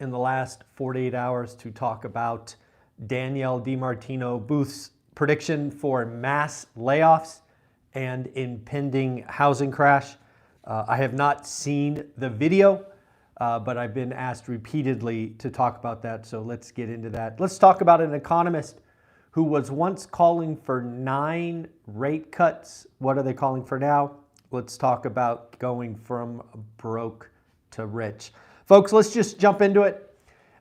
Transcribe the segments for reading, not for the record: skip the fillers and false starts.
in the last 48 hours to talk about Danielle DiMartino Booth's prediction for mass layoffs and impending housing crash. I have not seen the video, but I've been asked repeatedly to talk about that, so let's get into that. Let's talk about an economist who was once calling for 9 rate cuts. What are they calling for now? Let's talk about going from broke to rich. Folks, let's just jump into it.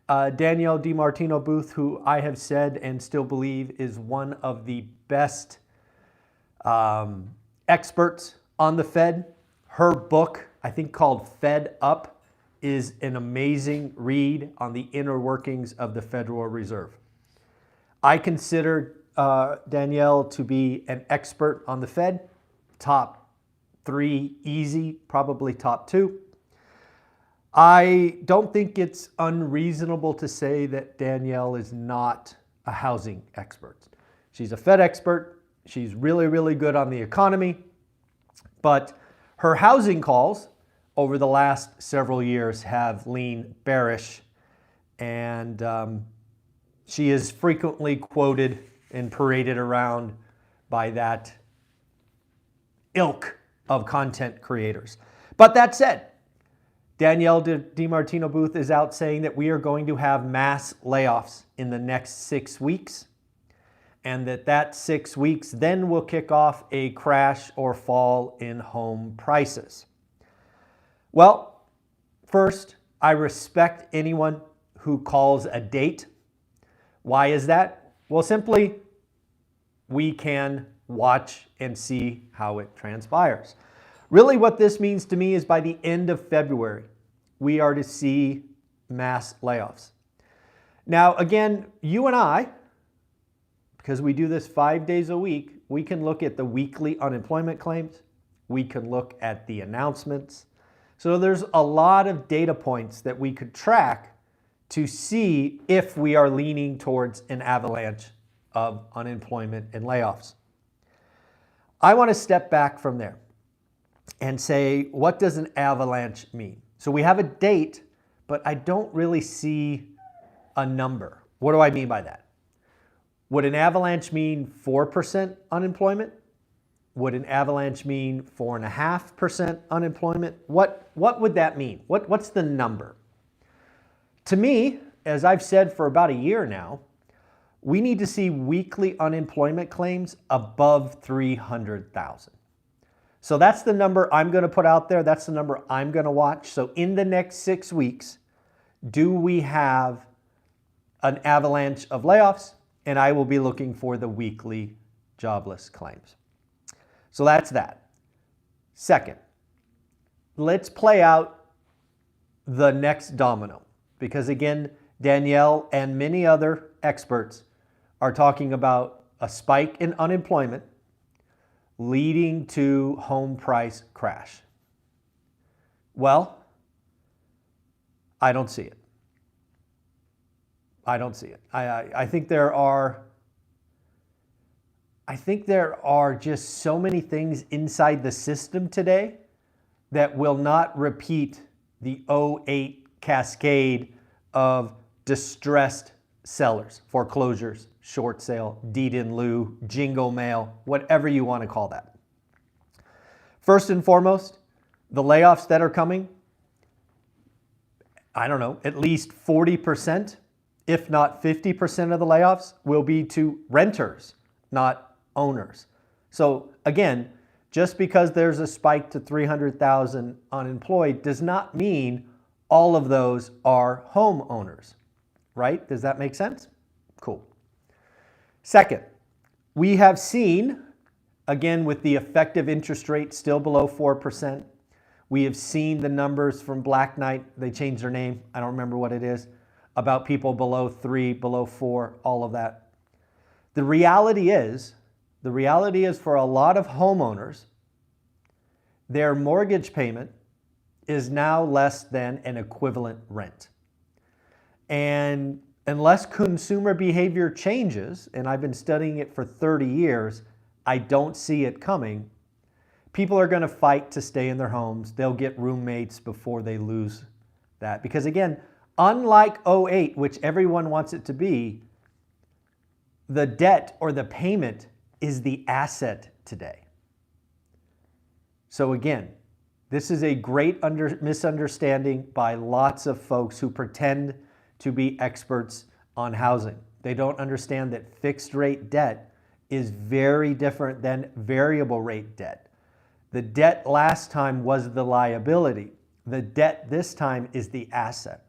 Danielle DiMartino Booth, who I have said and still believe is one of the best experts on the Fed. Her book, I think called Fed Up, is an amazing read on the inner workings of the Federal Reserve. I consider Danielle to be an expert on the Fed, top 3 easy, probably top 2. I don't think it's unreasonable to say that Danielle is not a housing expert. She's a Fed expert. She's really, really good on the economy. But her housing calls over the last several years have leaned bearish. And she is frequently quoted and paraded around by that ilk of content creators. But that said, Danielle DiMartino Booth is out saying that we are going to have mass layoffs in the next 6 weeks, and that 6 weeks then will kick off a crash or fall in home prices. Well, first, I respect anyone who calls a date. Why is that? Well, simply, we can watch and see how it transpires. Really what this means to me is by the end of February, we are to see mass layoffs. Now, again, you and I, because we do this 5 days a week, we can look at the weekly unemployment claims. We can look at the announcements. So there's a lot of data points that we could track to see if we are leaning towards an avalanche of unemployment and layoffs. I want to step back from there and say, what does an avalanche mean? So we have a date, but I don't really see a number. What do I mean by that? Would an avalanche mean 4% unemployment? Would an avalanche mean 4.5% unemployment? What would that mean? What's the number? To me, as I've said for about a year now, we need to see weekly unemployment claims above 300,000. So that's the number I'm going to put out there. That's the number I'm going to watch. So in the next 6 weeks, do we have an avalanche of layoffs? And I will be looking for the weekly jobless claims. So that's that. Second, let's play out the next domino. Because again, Danielle and many other experts are talking about a spike in unemployment leading to home price crash. Well, I don't see it. I don't see it. I think there are just so many things inside the system today that will not repeat the 2008 cascade of distressed sellers, foreclosures, short sale, deed in lieu, jingle mail, whatever you want to call that. First and foremost, the layoffs that are coming, I don't know, at least 40%, if not 50% of the layoffs will be to renters, not owners. So again, just because there's a spike to 300,000 unemployed does not mean all of those are homeowners, right? Does that make sense? Cool. Second, we have seen, again, with the effective interest rate still below 4%, we have seen the numbers from Black Knight, they changed their name, I don't remember what it is, about people below 3, below 4, all of that. The reality is for a lot of homeowners, their mortgage payment is now less than an equivalent rent. And unless consumer behavior changes, and I've been studying it for 30 years, I don't see it coming. People are going to fight to stay in their homes. They'll get roommates before they lose that. Because again, Unlike '08, which everyone wants it to be, the debt or the payment is the asset today. So again, this is a great misunderstanding by lots of folks who pretend to be experts on housing. They don't understand that fixed rate debt is very different than variable rate debt. The debt last time was the liability. The debt this time is the asset.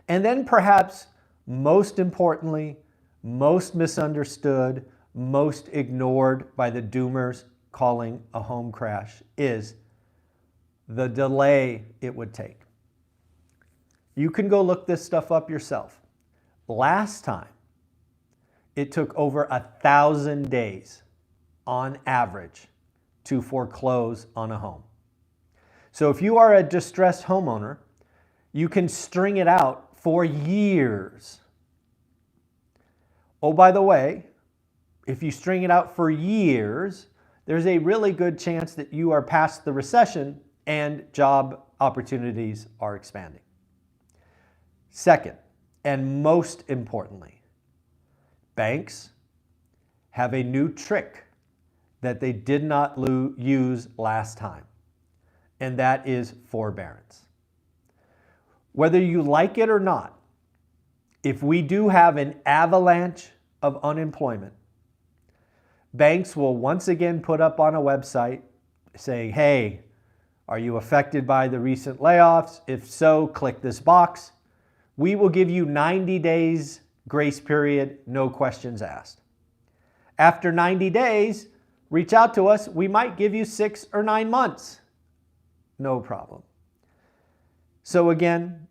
And then perhaps most importantly, most misunderstood, most ignored by the doomers calling a home crash is the delay it would take. You can go look this stuff up yourself. Last time, it took over 1,000 days on average to foreclose on a home. So if you are a distressed homeowner, you can string it out for years. Oh, by the way, if you string it out for years, there's a really good chance that you are past the recession and job opportunities are expanding. Second, and most importantly, banks have a new trick that they did not use last time, and that is forbearance. Whether you like it or not, if we do have an avalanche of unemployment, banks will once again put up on a website saying, hey, are you affected by the recent layoffs? If so, click this box. We will give you 90 days grace period, no questions asked. After 90 days, reach out to us. We might give you 6 or 9 months. No problem. So again,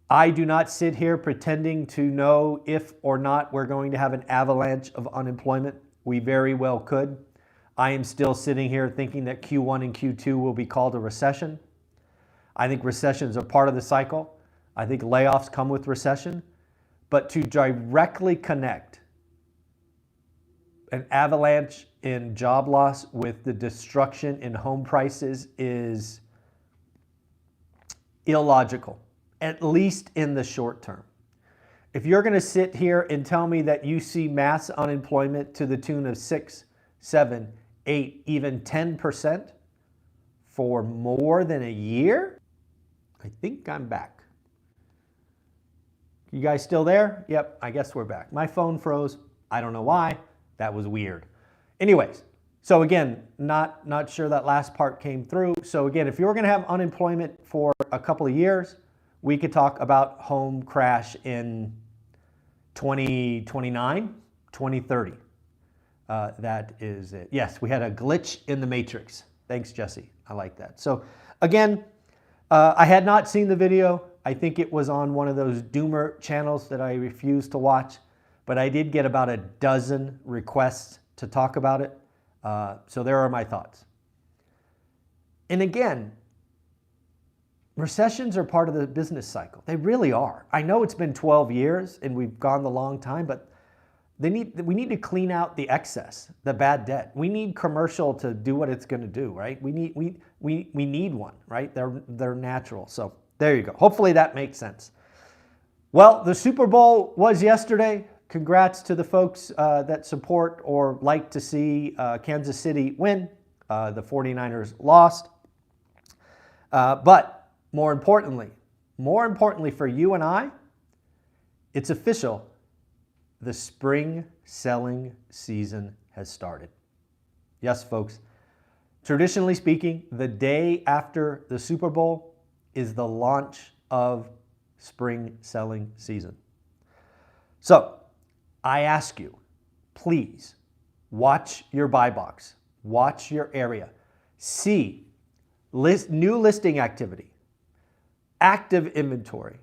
I do not sit here pretending to know if or not we're going to have an avalanche of unemployment. We very well could. I am still sitting here thinking that Q1 and Q2 will be called a recession. I think recessions are part of the cycle. I think layoffs come with recession. But to directly connect an avalanche in job loss with the destruction in home prices is illogical, at least in the short term. If you're going to sit here and tell me that you see mass unemployment to the tune of 6, 7, 8, even 10% for more than a year, I think I'm back. You guys still there? Yep, I guess we're back. My phone froze. I don't know why. That was weird. Anyways, so again, not sure that last part came through. So again, if you're going to have unemployment for a couple of years, we could talk about home crash in 2029, 2030. That is it. Yes, we had a glitch in the matrix. Thanks, Jesse. I like that. So again, I had not seen the video. I think it was on one of those doomer channels that I refuse to watch, but I did get about a dozen requests to talk about it. So there are my thoughts. And again, recessions are part of the business cycle. They really are. I know it's been 12 years and we've gone the long time, but we need to clean out the excess, the bad debt. We need commercial to do what it's going to do, right? We need one, right? They're natural. So there you go. Hopefully that makes sense. Well, the Super Bowl was yesterday. Congrats to the folks that support or like to see Kansas City win. The 49ers lost. But more importantly for you and I, it's official. The spring selling season has started. Yes, folks. Traditionally speaking, the day after the Super Bowl is the launch of spring selling season. So I ask you, please watch your buy box, watch your area, see new listing activity, active inventory,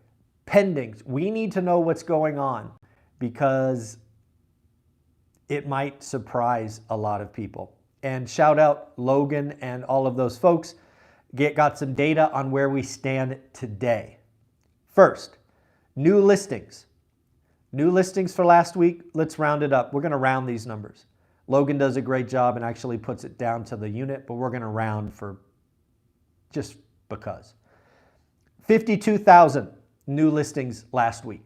pendings. We need to know what's going on because it might surprise a lot of people. And shout out Logan and all of those folks. Got some data on where we stand today. First, new listings. New listings for last week, let's round it up. We're going to round these numbers. Logan does a great job and actually puts it down to the unit, but we're going to round for just because. 52,000 new listings last week.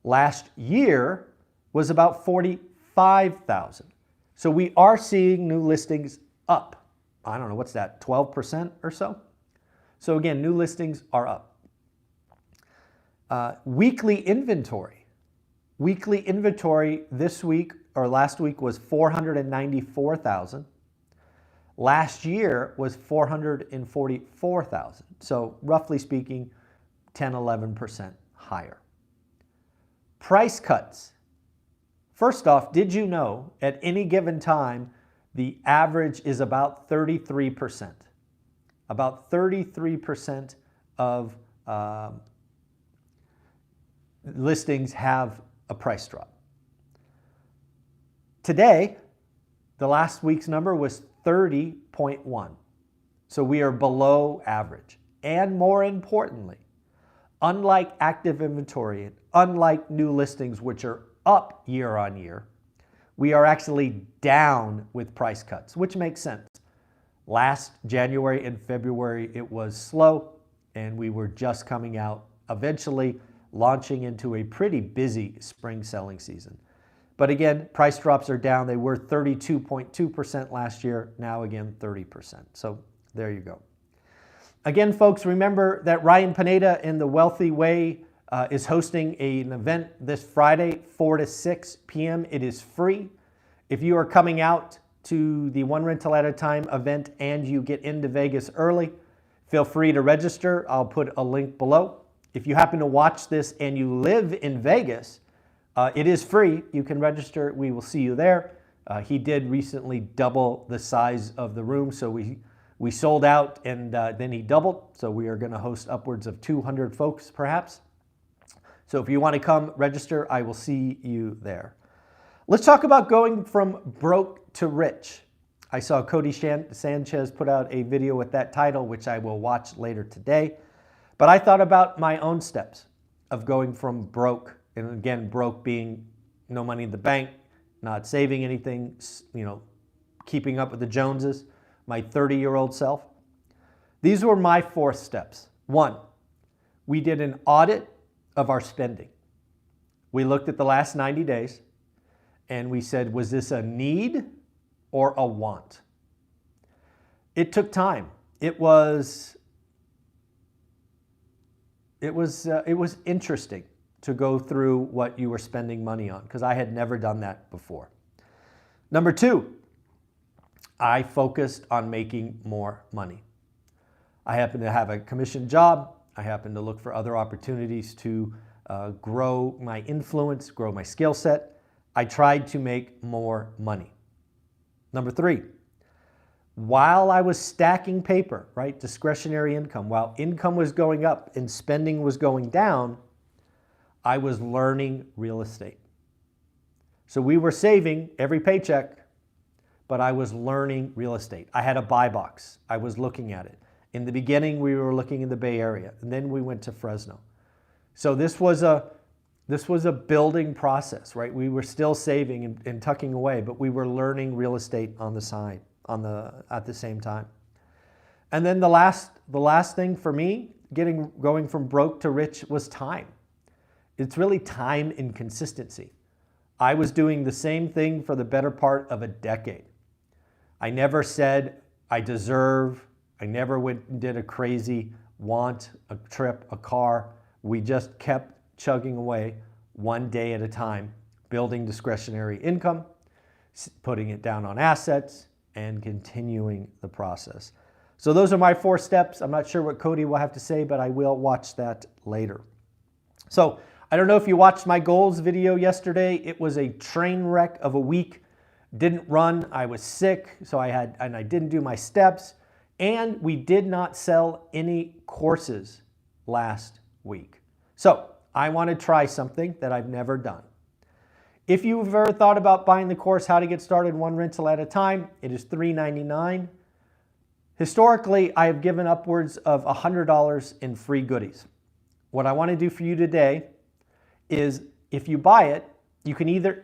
Last year was about 45,000. So we are seeing new listings up. I don't know, what's that, 12% or so? So again, new listings are up. Weekly inventory. Weekly inventory this week or last week was 494,000. Last year was 444,000. So roughly speaking, 10, 11% higher. Price cuts. First off, did you know at any given time, the average is about 33%. About 33% of listings have a price drop. Today, the last week's number was 30.1. So we are below average. And more importantly, unlike active inventory and unlike new listings, which are up year on year, we are actually down with price cuts, which makes sense. Last January and February, it was slow, and we were just coming out, eventually launching into a pretty busy spring selling season. But again, price drops are down. They were 32.2% last year, now again 30%. So there you go. Again, folks, remember that Ryan Pineda in The Wealthy Way is hosting an event this Friday, 4 to 6 p.m. It is free. If you are coming out to the One Rental at a Time event and you get into Vegas early, feel free to register. I'll put a link below. If you happen to watch this and you live in Vegas, it is free. You can register. We will see you there. He did recently double the size of the room, so we sold out, and then he doubled. So we are going to host upwards of 200 folks, perhaps. So if you want to come register, I will see you there. Let's talk about going from broke to rich. I saw Cody Sanchez put out a video with that title, which I will watch later today. But I thought about my own steps of going from broke, and again, broke being no money in the bank, not saving anything, keeping up with the Joneses, my 30-year-old self. These were my 4 steps. 1, we did an audit of our spending. We looked at the last 90 days and we said, was this a need or a want? It took time. It was interesting to go through what you were spending money on, because I had never done that before. Number 2, I focused on making more money. I happen to have a commission job. I happen to look for other opportunities to grow my influence, grow my skill set. I tried to make more money. Number 3, while I was stacking paper, right, discretionary income, while income was going up and spending was going down, I was learning real estate. So we were saving every paycheck, but I was learning real estate. I had a buy box. I was looking at it. In the beginning, we were looking in the Bay Area, and then we went to Fresno. So this was a building process, right? We were still saving and tucking away, but we were learning real estate on the side, at the same time. And then the last thing for me, going from broke to rich, was time. It's really time and consistency. I was doing the same thing for the better part of a decade. I never said I deserve. I never went and did a crazy want, a trip, a car. We just kept chugging away one day at a time, building discretionary income, putting it down on assets, and continuing the process. So those are my 4 steps. I'm not sure what Cody will have to say, but I will watch that later. So I don't know if you watched my goals video yesterday. It was a train wreck of a week. Didn't run. I was sick, so I didn't do my steps. And we did not sell any courses last week. So I want to try something that I've never done. If you've ever thought about buying the course, How to Get Started One Rental at a Time, it is $3.99. Historically, I have given upwards of $100 in free goodies. What I want to do for you today is, if you buy it, you can either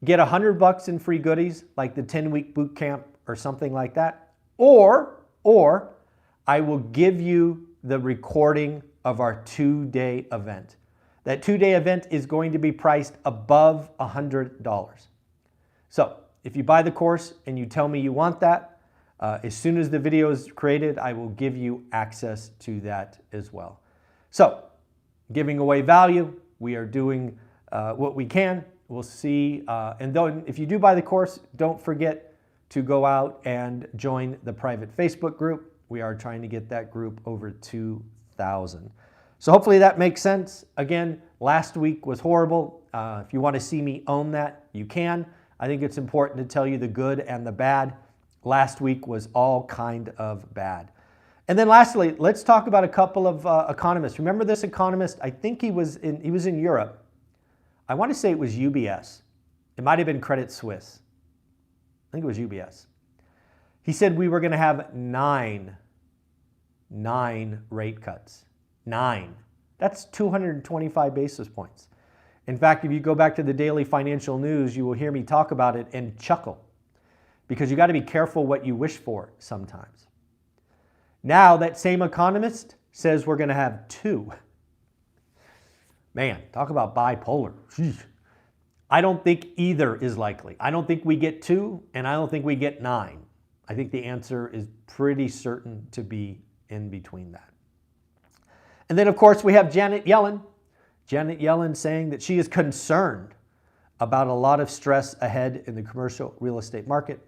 get $100 in free goodies, like the 10-week boot camp or something like that, or I will give you the recording of our 2-day event. That 2-day event is going to be priced above $100. So if you buy the course and you tell me you want that, as soon as the video is created, I will give you access to that as well. So giving away value, we are doing what we can. We'll see. And then if you do buy the course, don't forget to go out and join the private Facebook group. We are trying to get that group over 2,000. So hopefully that makes sense. Again, last week was horrible. If you want to see me own that, you can. I think it's important to tell you the good and the bad. Last week was all kind of bad. And then lastly, let's talk about a couple of economists. Remember this economist? I think he was in Europe. I want to say it was UBS. It might have been Credit Suisse. I think it was UBS. He said we were going to have nine rate cuts. 9. That's 225 basis points. In fact, if you go back to the daily financial news, you will hear me talk about it and chuckle, because you got to be careful what you wish for sometimes. Now that same economist says we're going to have 2. Man, talk about bipolar. Jeez. I don't think either is likely. I don't think we get 2, and I don't think we get 9. I think the answer is pretty certain to be in between that. And then, of course, we have Janet Yellen. Janet Yellen saying that she is concerned about a lot of stress ahead in the commercial real estate market,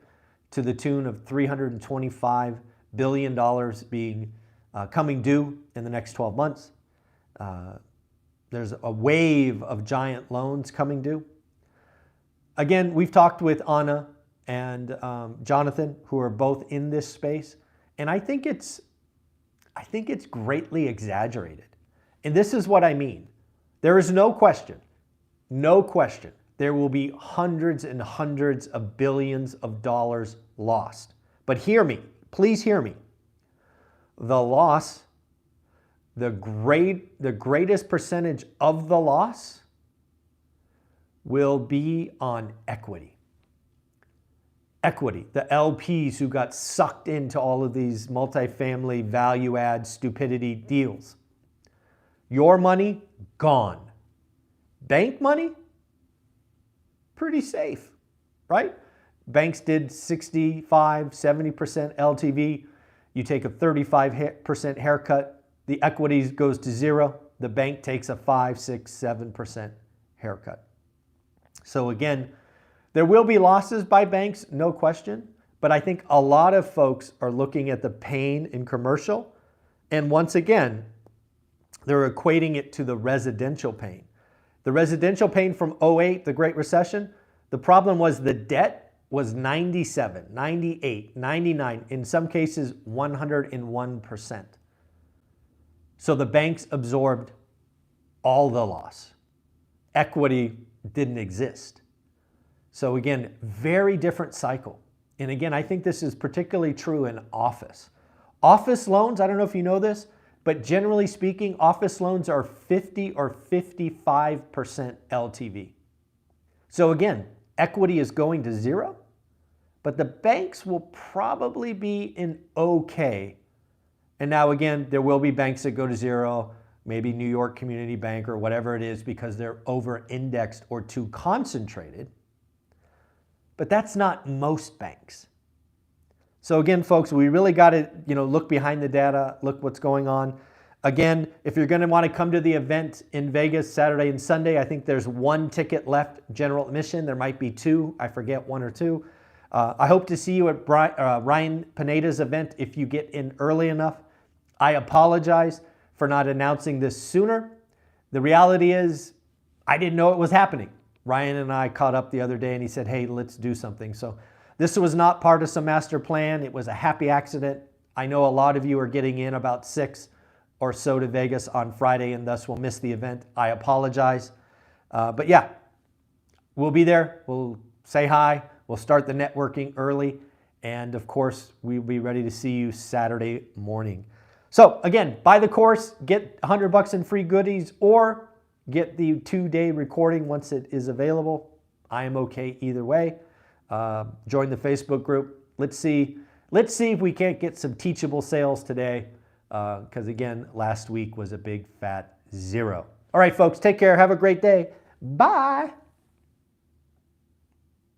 to the tune of $325 billion being coming due in the next 12 months. There's a wave of giant loans coming due. Again, we've talked with Anna and Jonathan, who are both in this space, and I think it's greatly exaggerated. And this is what I mean. There is no question, there will be hundreds and hundreds of billions of dollars lost. But hear me, please hear me. The loss, the greatest percentage of the loss will be on equity. Equity, the LPs who got sucked into all of these multifamily value add stupidity deals. Your money, gone. Bank money, pretty safe, right? Banks did 65, 70% LTV. You take a 35% haircut, the equities goes to 0. The bank takes a 5, 6, 7% haircut. So again, there will be losses by banks, no question, but I think a lot of folks are looking at the pain in commercial, and once again, they're equating it to the residential pain. The residential pain from 08, the Great Recession, the problem was the debt was 97, 98, 99, in some cases 101%. So the banks absorbed all the loss. Equity didn't exist. So again, very different cycle. And again, I think this is particularly true in office. Office loans, I don't know if you know this, but generally speaking, office loans are 50 or 55% LTV. So again, equity is going to 0, but the banks will probably be in okay. And now again, there will be banks that go to 0, maybe New York Community Bank or whatever it is, because they're over-indexed or too concentrated. But that's not most banks. So again, folks, we really got to look behind the data, look what's going on. Again, if you're going to want to come to the event in Vegas Saturday and Sunday, I think there's 1 ticket left, general admission. There might be 2, I forget, 1 or 2. I hope to see you at Ryan Pineda's event if you get in early enough. I apologize for not announcing this sooner. The reality is I didn't know it was happening. Ryan and I caught up the other day and he said, hey, let's do something. So this was not part of some master plan. It was a happy accident. I know a lot of you are getting in about 6 or so to Vegas on Friday and thus will miss the event. I apologize. But yeah, we'll be there. We'll say hi. We'll start the networking early. And of course, we'll be ready to see you Saturday morning. So again, buy the course, get $100 in free goodies, or get the 2-day recording once it is available. I am okay either way. Join the Facebook group. Let's see if we can't get some teachable sales today. because again, last week was a big fat 0. All right, folks, take care. Have a great day. Bye.